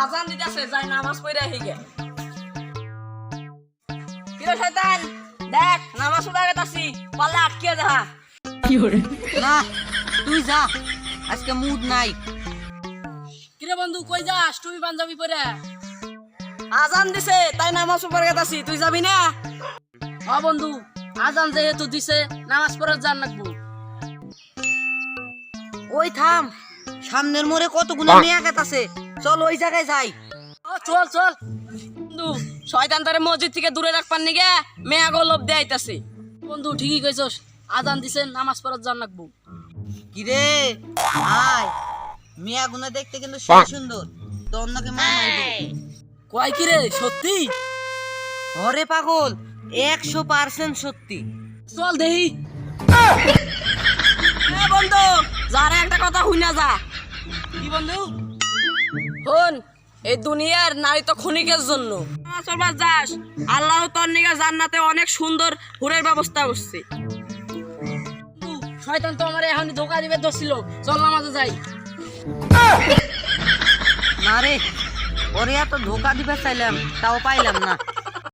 আজান দিতেছে, যাই নামাজ পড়ে হিগে। কিরে শয়তান, দেখ নামাজ পড়ে গেতাছি, পাল্লা আটকে দেখা। না তুই যা, আজকে মুড নাই। কিরে বন্ধু কই যাস, তুমি পাঞ্জাবি পরে? আজান দিছে তাই নামাজ পড়ে গেতাছি, তুই যাবি না? হ্যাঁ বন্ধু, আজান যেহেতু দিছে নামাজ পড়ে যান লাগবো। ওই থাম, সামনের মোড়ে কতগুলো মেয়া গেতাছে, চল ওই জায়গায় যাই। ও চল চল বন্ধু, শয়তান তারে মসজিদ থেকে দূরে রাখবার নিগে মেয়া গলব দেয়াইতাছে। বন্ধু ঠিকই কইছস, আজান দিছে নামাজ পড়ে যান লাগবো। কিরে আয়, মেয়া গুনা দেখতে কিন্তু সেই সুন্দর, তো অন্যকে মানাইবো। কয় কিরে সত্যি? ওরে পাগল, 100% সত্যি। চল দেহি। বন্ধু যারা একটা কথা শুনা যা। কি বন্ধু? হন, এই দুনিয়ার নারী তো ক্ষণিকের জন্য। চলবার যাস, আল্লাহ তোর নিগে জান্নাতে অনেক সুন্দর হুরের ব্যবস্থা করছে। শয়তান তো আমার এখনই ধোকা দিবে দছিল, চল নামাজে যাই। না রে, ওরে এত ধোকা দিবে চাইলাম, তাও পাইলাম না।